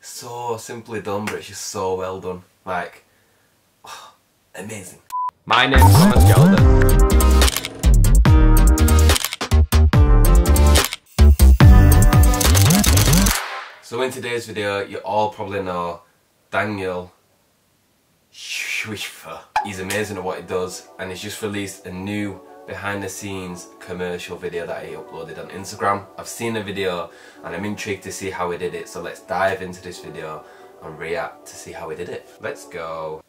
So simply done, but it's just so well done. Like, oh, amazing. My name's Gelder. So in today's video, you all probably know Daniel Schiffer. He's amazing at what he does, and he's just released a new behind the scenes commercial video that he uploaded on Instagram. I've seen the video and I'm intrigued to see how he did it, so let's dive into this video and react to see how he did it. Let's go.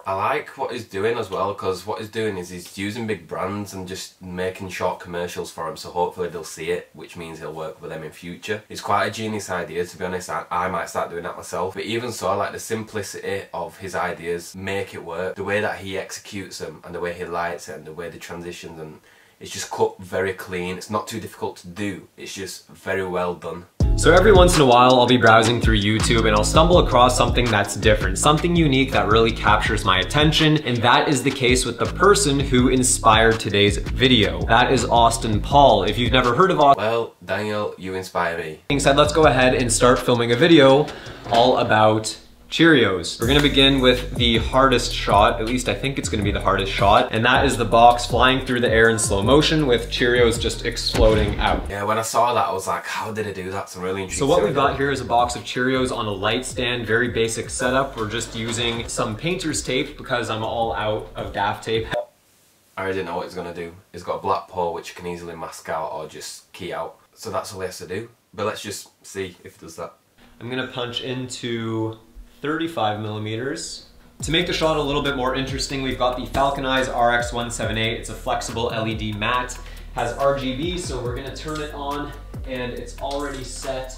I like what he's doing as well, because what he's doing is he's using big brands and just making short commercials for them, so hopefully they'll see it, which means he'll work with them in future. It's quite a genius idea, to be honest. I might start doing that myself, but even so, like, the simplicity of his ideas make it work. The way that he executes them and the way he lights it and the way the transitions, and it's just cut very clean. It's not too difficult to do, it's just very well done. So every once in a while I'll be browsing through YouTube and I'll stumble across something that's different, something unique that really captures my attention, and that is the case with the person who inspired today's video. That is Austin Paul. If you've never heard of Austin, well, Daniel, you inspire me. Being said, let's go ahead and start filming a video all about Cheerios. We're gonna begin with the hardest shot, at least I think it's gonna be the hardest shot, and that is the box flying through the air in slow motion with Cheerios just exploding out. Yeah, when I saw that I was like, how did it do that? So I'm really intrigued. So what we've got here is a box of Cheerios on a light stand, very basic setup. We're just using some painter's tape because I'm all out of gaff tape. I already know what he's gonna do. He's got a black pole which can easily mask out or just key out. So that's all he has to do. But let's just see if he does that. I'm gonna punch into 35 millimeters. To make the shot a little bit more interesting, we've got the Falcon Eyes RX178. It's a flexible LED matte, has RGB, so we're gonna turn it on, and it's already set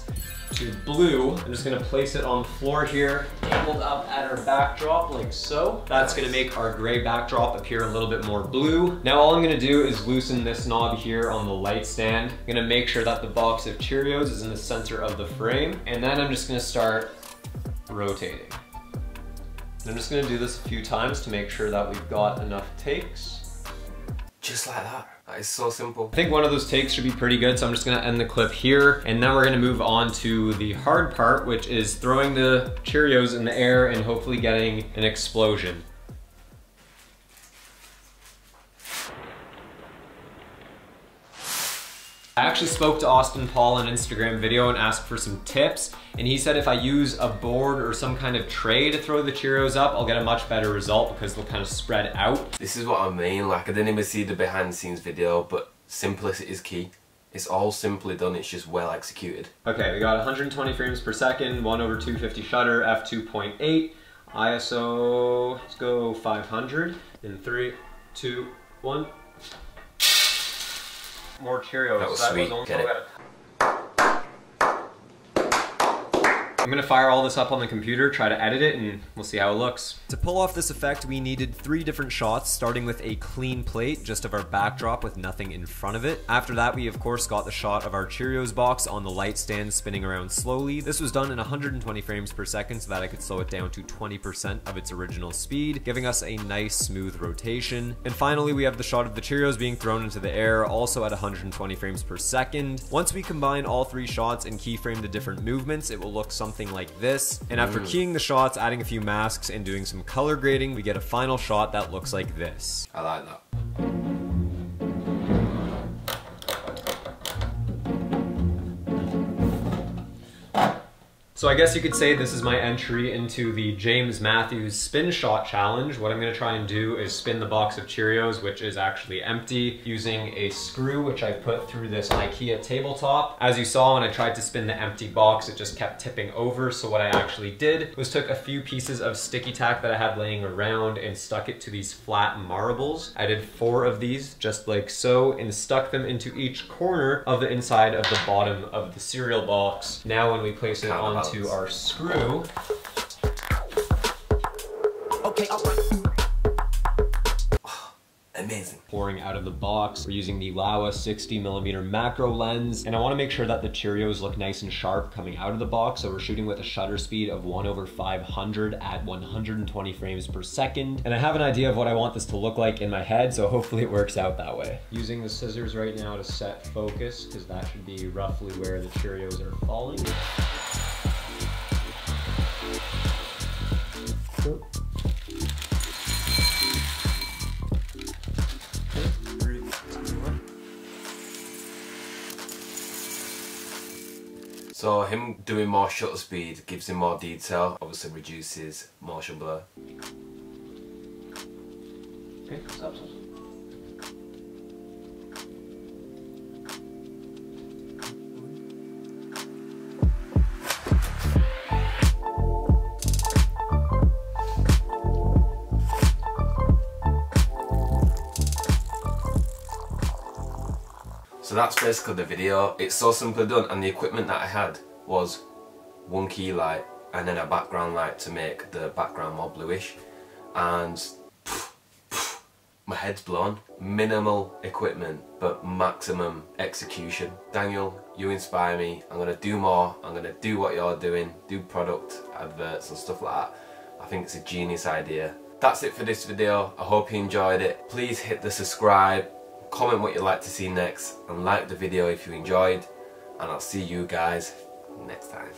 to blue. I'm just gonna place it on the floor here, angled up at our backdrop like so. That's gonna make our gray backdrop appear a little bit more blue. Now all I'm gonna do is loosen this knob here on the light stand. I'm gonna make sure that the box of Cheerios is in the center of the frame, and then I'm just gonna start rotating. And I'm just gonna do this a few times to make sure that we've got enough takes. Just like that. That is so simple. I think one of those takes should be pretty good, so I'm just gonna end the clip here, and then we're gonna move on to the hard part, which is throwing the Cheerios in the air and hopefully getting an explosion. I actually spoke to Austin Paul in an Instagram video and asked for some tips, and he said if I use a board or some kind of tray to throw the Cheerios up, I'll get a much better result because they'll kind of spread out. This is what I mean, like, I didn't even see the behind the scenes video, but simplicity is key. It's all simply done, it's just well executed. Okay, we got 120 frames per second, 1/250 shutter, f2.8, ISO, let's go 500, in 3, 2, 1. More Cheerios. That was sweet. Get it. I'm gonna fire all this up on the computer, try to edit it, and we'll see how it looks. To pull off this effect, we needed 3 different shots, starting with a clean plate, just of our backdrop with nothing in front of it. After that, we of course got the shot of our Cheerios box on the light stand spinning around slowly. This was done in 120 frames per second so that I could slow it down to 20% of its original speed, giving us a nice smooth rotation. And finally, we have the shot of the Cheerios being thrown into the air, also at 120 frames per second. Once we combine all 3 shots and keyframe the different movements, it will look something like this. And after keying the shots, adding a few masks, and doing some color grading, we get a final shot that looks like this. I like that. So I guess you could say this is my entry into the James Matthews spin shot challenge. What I'm gonna try and do is spin the box of Cheerios, which is actually empty, using a screw which I put through this IKEA tabletop. As you saw, when I tried to spin the empty box, it just kept tipping over. So what I actually did was took a few pieces of sticky tack that I had laying around and stuck it to these flat marbles. I did 4 of these, just like so, and stuck them into each corner of the inside of the bottom of the cereal box. Now when we place it onto our screw. Okay, amazing. amazing. Pouring out of the box. We're using the Laowa 60mm macro lens, and I want to make sure that the Cheerios look nice and sharp coming out of the box, so we're shooting with a shutter speed of 1/500 at 120 frames per second. And I have an idea of what I want this to look like in my head, so hopefully it works out that way. Using the scissors right now to set focus, because that should be roughly where the Cheerios are falling. So him doing more shutter speed gives him more detail, obviously reduces motion blur. Okay, stop. So that's basically the video. It's so simply done, and the equipment that I had was one key light and then a background light to make the background more bluish, and my head's blown. Minimal equipment but maximum execution. Daniel, you inspire me. I'm gonna do more. I'm gonna do what you're doing, do product adverts and stuff like that. I think it's a genius idea. That's it for this video. I hope you enjoyed it. Please hit the subscribe, comment what you'd like to see next, and like the video if you enjoyed, and I'll see you guys next time.